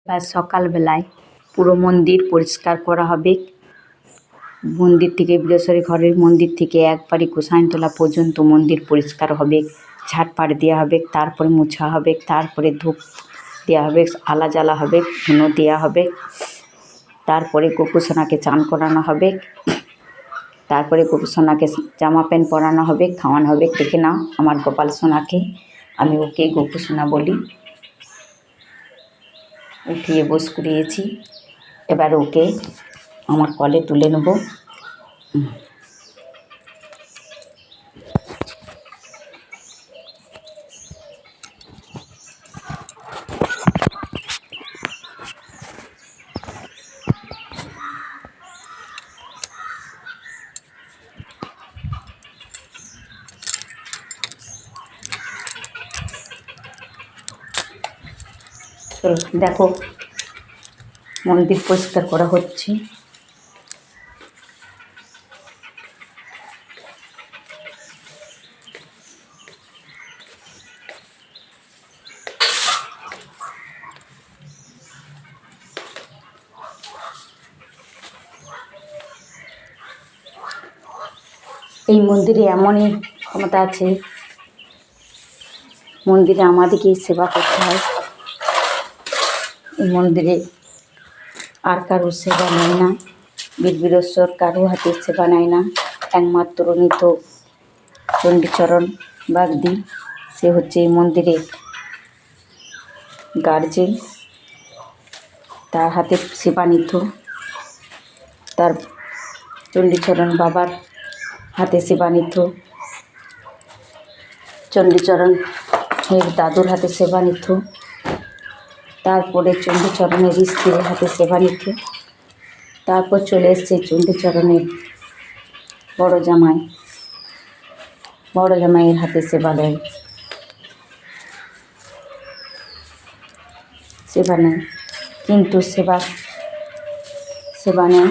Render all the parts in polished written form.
বা সকালবেলায় পুরো মন্দির পরিষ্কার করা হবে। মন্দির থেকে বীরেশ্বরী ঘরের মন্দির থেকে একবারে গোসাইনতলা পর্যন্ত মন্দির পরিষ্কার হবে, ঝাড়পাট দেওয়া হবে, তারপরে মোছা হবে, তারপরে ধূপ দেওয়া হবে, আলা জ্বালা হবে, ধুনো দেওয়া হবে, তারপরে গোপুসোনাকে চান করানো হবে, তারপরে গোপুসোনাকে জামা প্যান্ট পরানো হবে, খাওয়ানো হবে। দেখে নাও আমার গোপাল সোনাকে, আমি ওকে গোপুসোনা বলি। উঠিয়ে বস করিয়েছি, এবার ওকে আমার কোলে তুলে নেব। দেখো মন্দির পরিষ্কার করা হচ্ছে। এই মন্দিরে এমনই ক্ষমতা আছে, মন্দিরে আমাদেরকেই সেবা করতে হয়। এই মন্দিরে আর কারো সেবা নেয় না, বীরেশ্বর কারো হাতের সেবা নেয় না। একমাত্র নিত চণ্ডীচরণ বাগদি, সে হচ্ছে এই মন্দিরের গার্জেন, তার হাতে সেবা নিত। তার চণ্ডীচরণ বাবার হাতে সেবা নিত, চণ্ডীচরণের দাদুর হাতে সেবা নিত, তারপরে চণ্ডীচরণের স্ত্রীর হাতে সেবা নিত, তারপর চলে এসছে চণ্ডীচরণের বড় জামাইয়ের হাতে সেবা দেয়, সেবা নেয়। কিন্তু সেবা নেয়,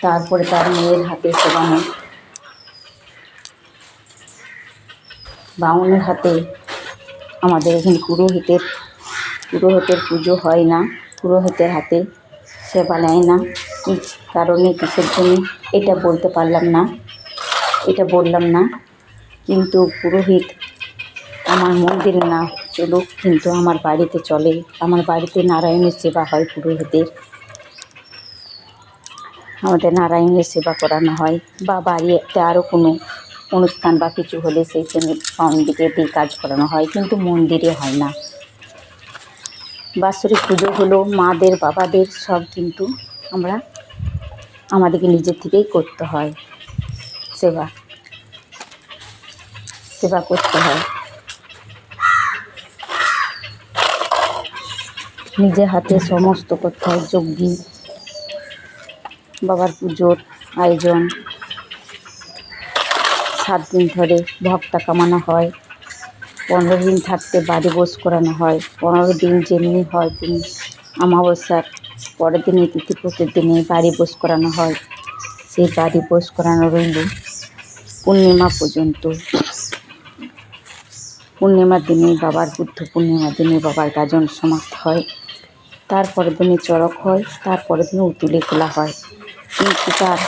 তারপরে তার মেয়ের হাতে সেবা নেয়। বামুনের হাতে আমাদের এখানে পুরোহিতের পুজো হয় না, পুরোহিতের হাতে সেবা নেয় না। কী কারণে, কিসের জন্য এটা বললাম না। কিন্তু পুরোহিত আমার মন্দিরে না চলুক, কিন্তু আমার বাড়িতে চলে। আমার বাড়িতে নারায়ণের সেবা হয়, আমাদের নারায়ণের সেবা করানো হয়, বা বাড়িতে আরও কোনো অনুষ্ঠান বা কিছু হলে সেই জন্য পাউন্ডিকেতেই কাজ করানো হয়, কিন্তু মন্দিরে হয় না। বাৎসরিক পুজো হলো মাদের বাবাদের সব, কিন্তু আমাদেরকে নিজের থেকেই করতে হয়, সেবা করতে হয়। নিজে হাতে সমস্ত করতে হয়। যজ্ঞী বাবার পুজোর আয়োজন 7 দিন ধরে ভক্তা কামানো হয়, 15 দিন থাকতে বাড়ি বোস করানো হয়। 15 দিন যেমনি হয় তিনি অমাবস্যার পরের দিনে, তিথি প্রতিদিনে বাড়ি বোস করানো হয়। সেই বাড়ি বোস করানো রইল পূর্ণিমা পর্যন্ত। পূর্ণিমার দিনে বাবার পূর্ণিমার দিনে বাবার গাজন সমাপ্ত হয়, তারপরের দিনে চড়ক হয়, তারপরের দিনে উতুলে খোলা হয়। কিন্তু তার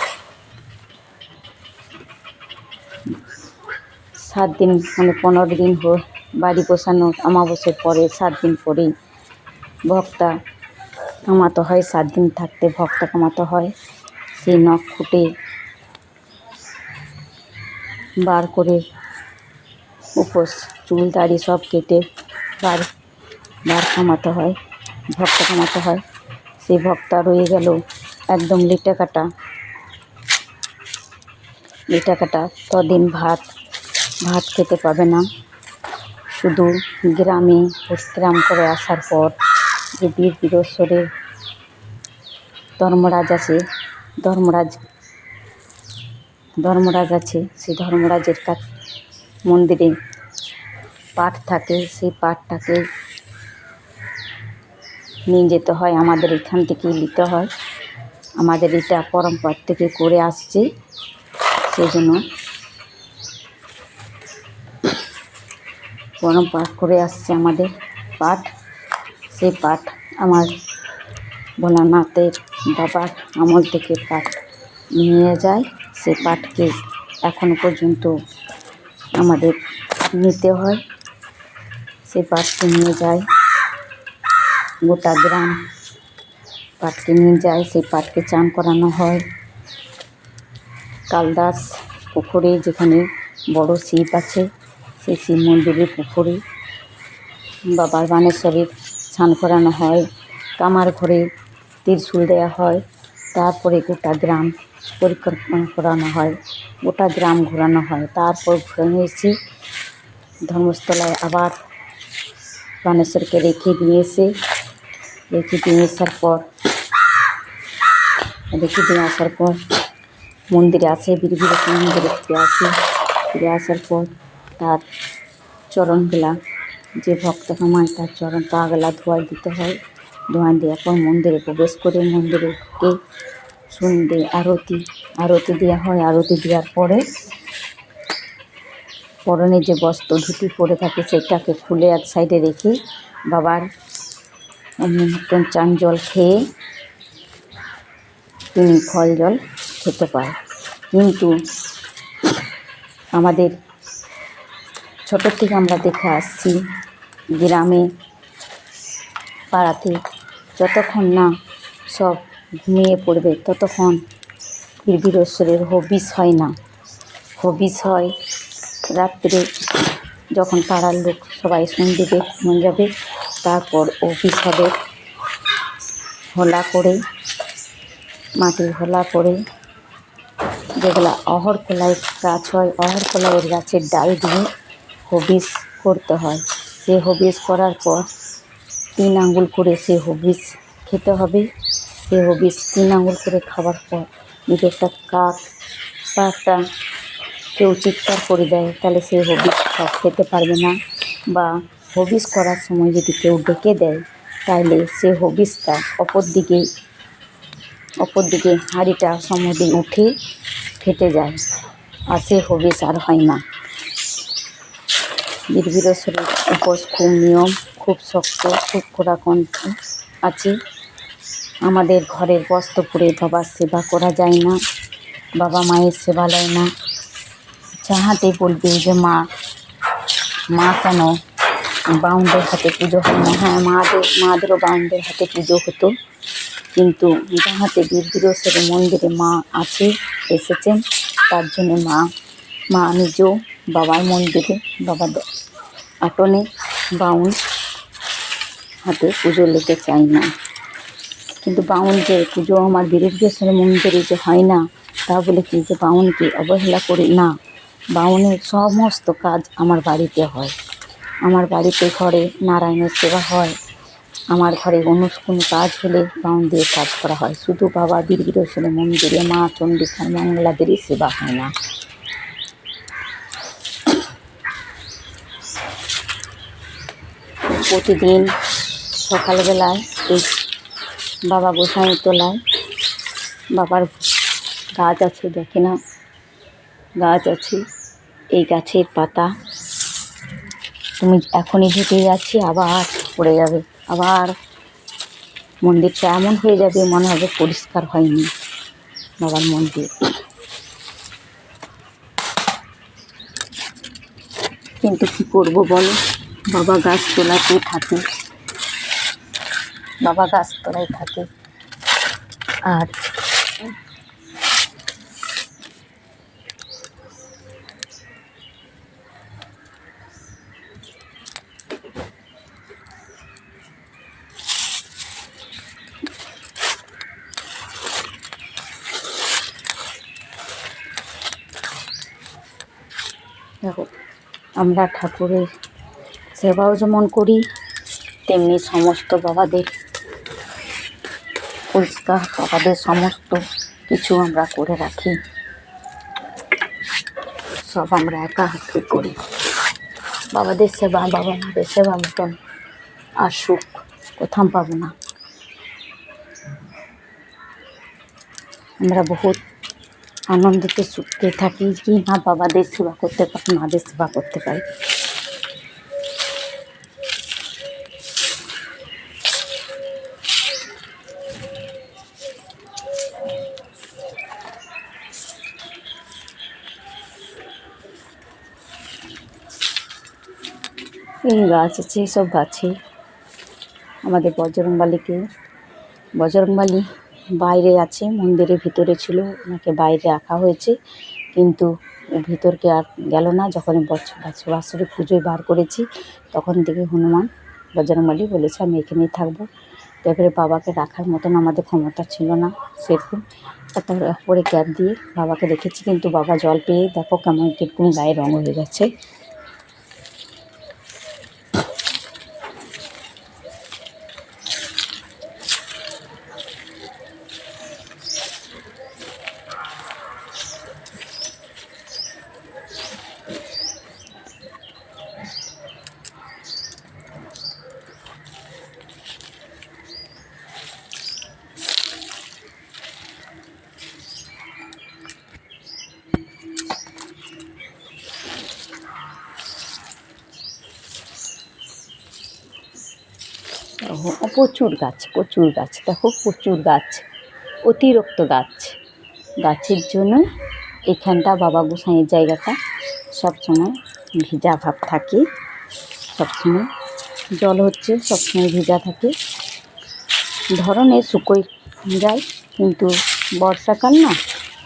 7 দিন 15 দিন বাড়ি বসানোর অমাবস্যার পরে 7 দিন পরেই ভক্তা কামাতে হয়। 7 দিন থাকতে ভক্তা কামাতে হয়। সেই নখ ফুটে বার করে উপোস চুল দাড়ি সব কেটে বার কামাতে হয়, ভক্তা কামাতে হয়। সেই ভক্তা রয়ে গেল একদম লিটা কাটা। তদিন ভাত খেতে পাবে না। শুধু গ্রামে পরিক্রম করে আসার পর যে বীরেশ্বরের ধর্মরাজ আছে, সেই ধর্মরাজের মন্দিরে পাঠ থাকে, সেই পাঠটাকে নিয়ে যেতে হয়, আমাদের এখান থেকেই নিতে হয়। আমাদের এটা পরম্পরা থেকে করে আসছে, সেই জন্য পরম্পরা করে আসছে আমাদের পাঠ। সেই পাঠ আমার ভোলানাথের বাবার আমল থেকে পাঠ নিয়ে যায়। সে পাঠকে এখনো পর্যন্ত আমাদের নিতে হয়। সে পাঠকে নিয়ে যায়, গোটা গ্রাম পাঠকে নিয়ে যায়। সেই পাঠকে চান করানো হয় কালদাস পুকুরে, যেখানে বড় শিব আছে, সেই শিব মন্দিরের পুকুরে বাবার বানেশ্বরীর স্নান করানো হয়। কামার ঘরে ত্রিশূল দেওয়া হয়। তারপরে গোটা গ্রাম পরিক্রমা করানো হয়, গোটা গ্রাম ঘোরানো হয়। তারপর ঘুরে এসে ধর্মস্থলায় আবার বানেশ্বরকে রেখে দিয়ে আসার পর মন্দিরে আসে, বীরভূম মন্দিরে ফিরে আসার পর তার চরণগুলা, যে ভক্ত কামায় তার চরণ পাগুলা ধোয়াই দিতে হয়। ধোঁয়া দেওয়ার পর মন্দিরে প্রবেশ করে মন্দিরে ঢুকে সন্ধ্যে আরতি দেওয়া হয়। আরতি দেওয়ার পরে পরনে যে বস্ত্র ধুতি পরে থাকে সেটাকে খুলে এক সাইডে রেখে বাবার মতন চান জল খেয়ে তিনি ফল জল খেতে পায়। কিন্তু আমাদের ছোটোর থেকে আমরা দেখে আসছি, গ্রামে পাড়াতে যতক্ষণ না সব ঘুমিয়ে পড়বে ততক্ষণ বীরভীরেশ্বরের হবিষ হয় না। হবিষ হয় রাত্রে, যখন পাড়ার লোক সবাই শুনবে ঘুমিয়ে যাবে, তারপর হবিষ হবে। হোলা করে, মাটির হোলা করে, যেগুলো অহরকলাই গাছ হয়, অহরকলাইয়ের গাছের ডাল দিয়ে হবিষ করতে হয়। সে হবিষ করার পর 3 আঙ্গুল করে সে হবিষ খেতে হবে। সে হবিষ 3 আঙ্গুল করে খাওয়ার পর যদি একটা কাক বা একটা কেউ চিৎকার করে দেয়, তাহলে সে হবিষ খেতে পারবে না। বা হবিষ করার সময় যদি কেউ ডেকে দেয়, তাহলে সে হবিষটা অপর দিকে হাঁড়িটা সমুদ্রে উঠে ফেটে যায়, আর সে হবিষ আর হয় না। বীরভীরেশ্বরের উপোস খুব নিয়ম, খুব শক্ত, খুব কড়াকণ্ঠ আছে। আমাদের ঘরের বস্ত্র পরে বাবার সেবা করা যায় না, বাবা মায়ের সেবা লয় না। যাহাতে বলবে যে মা কেন বাউনদের হাতে পুজো হয় না? হ্যাঁ, মাদেরও বাউনদের হাতে পুজো হতো, কিন্তু যাহাতে বীরভীরেশ্বরের মন্দিরে মা এসেছেন, তার জন্য মা নিজেও বাবার মন্দিরে, বাবার আটনে বাউন হাতে পুজো নিতে চাই না। কিন্তু বাউন যে পুজো আমার বীরভীরেশ্বরের মন্দিরে যে হয় না, তা বলে কি যে বাউনকে অবহেলা করি না? বাউনের সমস্ত কাজ আমার বাড়িতে হয়। আমার বাড়িতে ঘরে নারায়ণের সেবা হয়। আমার ঘরে কোনো কাজ হলে বাউন দিয়ে কাজ করা হয়। শুধু বাবা বীরভীরেশ্বরের মন্দিরে মা চণ্ডীখার মঙ্গলাদেরই সেবা হয় না। প্রতিদিন সকালবেলায় এই বাবা গোসাই তোলায় বাবার গাছ আছে, দেখে না, গাছ আছে, এই গাছের পাতা তুমি এখনই হেঁটে যাচ্ছি আবার পড়ে যাবে, আবার মন্দিরটা এমন হয়ে যাবে মনে হবে পরিষ্কার হয়নি বাবার মন্দির। কিন্তু কী করবো বলো, বাবা গাছতলায় থাকে, বাবা গাছতলায় থাকে। আর দেখো, আমরা ঠাকুরের সেবাও যেমন করি, তেমনি সমস্ত বাবাদের পরিষ্কার, বাবাদের সমস্ত কিছু আমরা করে রাখি। সব আমরা একা হাতে করি। বাবাদের সেবা, বাবা মাদের সেবা মতন আর সুখ কোথাও পাবো না। আমরা বহুত আনন্দিতে সুখে থাকি কি না বাবাদের সেবা করতে পারি, মাদের সেবা করতে পারি। এই গাছ আছে, সব গাছে আমাদের বজরংবলী বাইরে আছে, মন্দিরের ভিতরে ছিল, ওনাকে বাইরে রাখা হয়েছে, কিন্তু ভিতরকে আর গেল না। যখন বাৎসরিক পুজোয় বার করেছি তখন থেকে হনুমান বজরংবলী বলেছে আমি এখানেই থাকবো। তারপরে বাবাকে রাখার মতন আমাদের ক্ষমতা ছিল না সেরকম, তারপরে ক্যাপ দিয়ে বাবাকে রেখেছি, কিন্তু বাবা জল পেয়ে দেখো কেমন কীরকম গায়ে রঙ হয়ে গেছে। প্রচুর গাছ দেখো, প্রচুর গাছ, অতিরিক্ত গাছের জন্য এখানটা বাবা গোসাইয়ের জায়গাটা সবসময় ভিজা ভাব থাকে, সবসময় জল হচ্ছে, সবসময় ভিজা থাকে। ধরনে শুকোয় যায়, কিন্তু বর্ষাকাল না,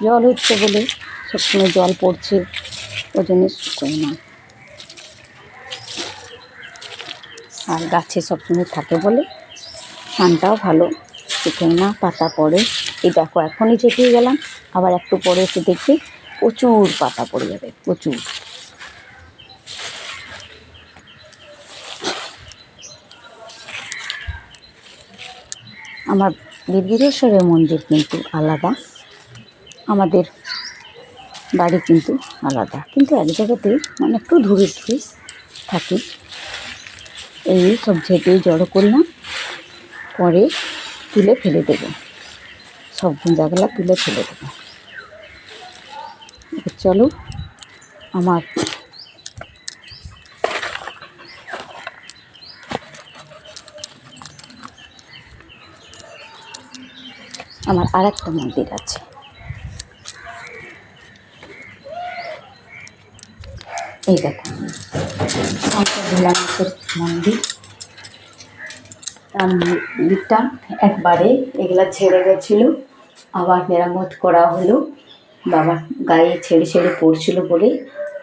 জল হচ্ছে বলে সবসময় জল পড়ছে, ওই জন্য শুকোয় না। আর গাছে সবসময় থাকে বলে ধানটাও ভালো শুকোয় না, পাতা পড়ে। এই দেখো এখনই চেপিয়ে গেলাম, আবার একটু পরে এসে দেখি প্রচুর পাতা পড়ে যাবে, প্রচুর। আমার বীরবিরেশ্বরের মন্দির কিন্তু আলাদা, আমাদের বাড়ি কিন্তু আলাদা, কিন্তু এক জায়গাতেই মানে একটু দূরে থাকি। এই সব ঝেঁটে জড়ো করলাম, পরে তুলে ফেলে দেবো, সব গুঁজাগুলো তুলে ফেলে দেবো। চলো আমার আর একটা মন্দির আছে, এই দেখো ভোলানাথের মন্দির। তার মন্দিরটা একবারে এগুলা ছেড়ে গেছিলো, আবার মেরামত করা হলো, বাবার গায়ে ছেড়ে পড়ছিল বলে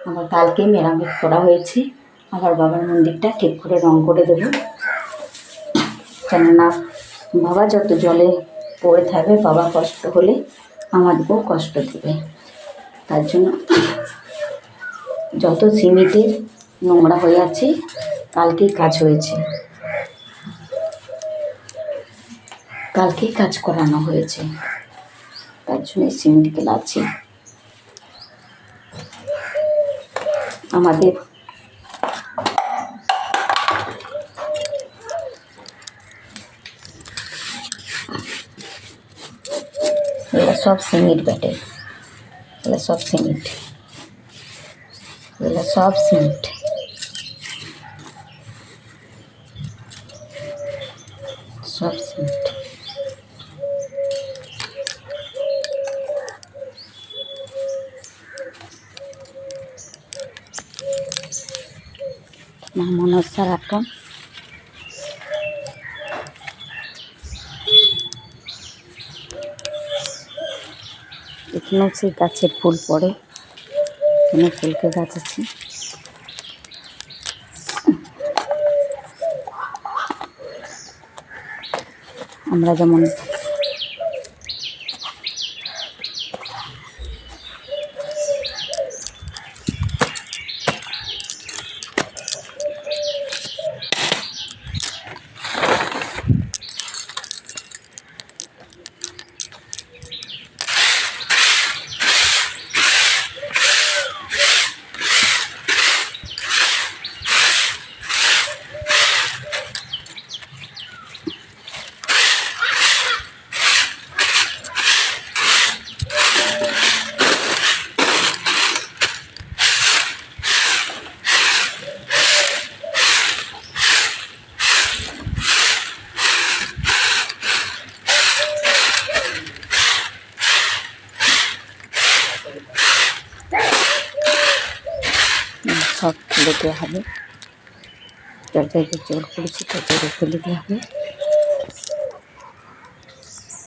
আবার কালকে মেরামত করা হয়েছে। আবার বাবার মন্দিরটা ঠিক করে রং করে দেবো, কেননা বাবা যত জলে পড়ে থাকবে, বাবা কষ্ট হলে আমাদেরকেও কষ্ট দেবে। তার জন্য যত সিমেন্টের নোংরা হয়ে আছে, কালকেই কাজ করানো হয়েছে, তার জন্য সিমেন্ট গেলাচ্ছি। আমাদের এগুলো সব সিমেন্ট ব্যাটে, এগুলো সব সিমেন্ট, এগুলো সব সিমেন্ট। সব সিমেন্ট। মনসার আটন এখানেও সেই গাছের ফুল পড়ে, এখানে ফুলকে গাছ আছে। আমরা যেমন সব তুলে দেওয়া হবে। যার জায়গায় জল পড়েছে তার জায়গায় ফেলে দেওয়া হবে।